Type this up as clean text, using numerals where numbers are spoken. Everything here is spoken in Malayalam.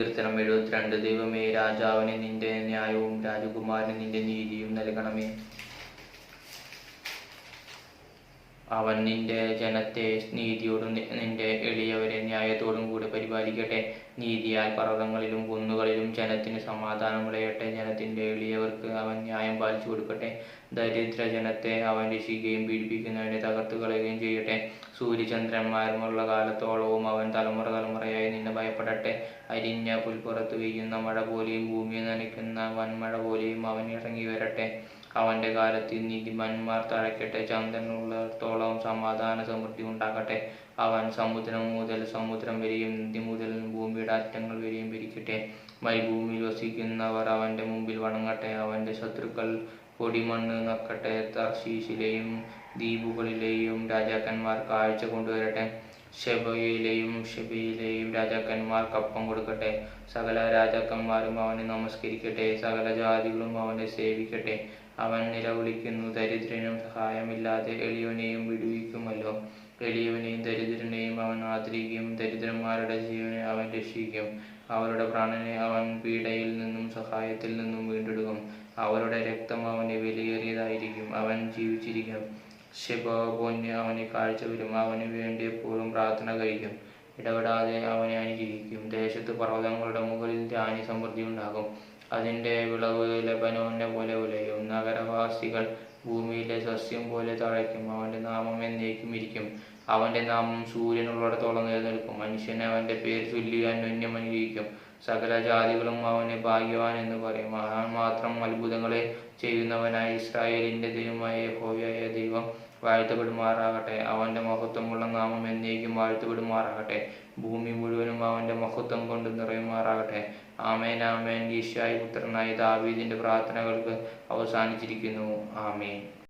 കീർത്തനം 72. ദൈവമേ, രാജാവിന് നിന്റെ ന്യായവും രാജകുമാരന് നിന്റെ നീതിയും നൽകണമേ. അവൻ നിന്റെ ജനത്തെ നീതിയോടും നിന്റെ എളിയവരെ ന്യായത്തോടും കൂടെ പരിപാലിക്കട്ടെ. നീതിയാൽ പർവ്വതങ്ങളിലും കുന്നുകളിലും ജനത്തിന് സമാധാനം വിളയട്ടെ. ജനത്തിന്റെ എളിയവർക്ക് അവൻ ന്യായം പാലിച്ചു കൊടുക്കട്ടെ. ദരിദ്ര ജനത്തെ അവൻ രക്ഷിക്കുകയും പീഡിപ്പിക്കുന്നവനെ തകർത്തു കളയുകയും ചെയ്യട്ടെ. സൂര്യചന്ദ്രന്മാരുമുള്ള കാലത്തോളവും അവൻ തലമുറ തലമുറയായി നിന്നെ ഭയപ്പെടട്ടെ. അരിഞ്ഞ പുൽപ്പുറത്ത് പെയ്യുന്ന മഴ പോലെയും ഭൂമിയെ നനയ്ക്കുന്ന വൻമഴ പോലെയും അവൻ ഇറങ്ങി വരട്ടെ. അവന്റെ കാലത്തിൽ നീതിമാന്മാർ തഴയ്ക്കട്ടെ. ചന്ദ്രനുള്ളിടത്തോളം സമാധാന സമൃദ്ധി ഉണ്ടാകട്ടെ. അവൻ സമുദ്രം മുതൽ സമുദ്രം വരെയും നദി മുതൽ ഭൂമിയുടെ അറ്റങ്ങൾ വരെയും ഭരിക്കട്ടെ. മരുഭൂമിയിൽ വസിക്കുന്നവർ അവന്റെ മുമ്പിൽ വണങ്ങട്ടെ. അവന്റെ ശത്രുക്കൾ പൊടിമണ്ണ് നക്കട്ടെ. തർശീശിലെയും ദ്വീപുകളിലെയും രാജാക്കന്മാർ കാഴ്ച കൊണ്ടുവരട്ടെ. ഷെബയിലെയും രാജാക്കന്മാർ കപ്പം കൊടുക്കട്ടെ. സകല രാജാക്കന്മാരും അവനെ നമസ്കരിക്കട്ടെ. സകല ജാതികളും അവനെ സേവിക്കട്ടെ. അവൻ നിലവിളിക്കുന്നു, ദരിദ്രനും സഹായമില്ലാതെ എളിയവനെയും വിടുവിക്കുമല്ലോ. എളിയവനെയും ദരിദ്രനെയും അവൻ ആദരിക്കും. ദരിദ്രന്മാരുടെ ജീവനെ അവൻ രക്ഷിക്കും. അവരുടെ പ്രാണനെ അവൻ പീഡയിൽ നിന്നും സഹായത്തിൽ നിന്നും വീണ്ടെടുക്കും. അവരുടെ രക്തം അവന് വിലയേറിയതായിരിക്കും. അവൻ ജീവിച്ചിരിക്കും. പൊന്ന് അവന് കാഴ്ച വരും. അവന് വേണ്ടി എപ്പോഴും പ്രാർത്ഥന കഴിക്കും. ഇടപെടാതെ അവനെ അനുഗ്രഹിക്കും. ദേശത്ത് പർവ്വതങ്ങളുടെ മുകളിൽ ധാന്യ സമൃദ്ധി ഉണ്ടാകും. അതിൻ്റെ വിളവ് ലെബനോനെ പോലെ ഉലയും. നഗരവാസികൾ ഭൂമിയിലെ സസ്യം പോലെ തഴയ്ക്കും. അവൻ്റെ നാമം എന്നേക്കും ഇരിക്കും. അവൻ്റെ നാമം സൂര്യനുള്ളിടത്തോളം നിലനിൽക്കും. മനുഷ്യനെ അവൻ്റെ പേര് ചൊല്ലി അന്യോന്യം അനുഗ്രഹിക്കും. സകല ജാതികളും അവനെ ഭാഗ്യവാൻ എന്ന് പറയും. അവൻ മാത്രം അത്ഭുതങ്ങളെ ചെയ്യുന്നവനായ ഇസ്രായേലിൻ്റെ ദൈവമായ യഹോവയായ ദൈവം വാഴ്ത്തപ്പെടുമാറാകട്ടെ. അവൻ്റെ മഹത്വമുള്ള നാമം എന്നേക്കും വാഴ്ത്തപ്പെടുമാറാകട്ടെ. ഭൂമി മുഴുവനും അവൻ്റെ മഹത്വം കൊണ്ട് നിറയുമാറാകട്ടെ. ആമേൻ, ആമേൻ. യിശ്ശായി പുത്രനായ ദാവീദിന്റെ പ്രാർത്ഥനകൾക്ക് അവസാനിച്ചിരിക്കുന്നു. ആമേൻ.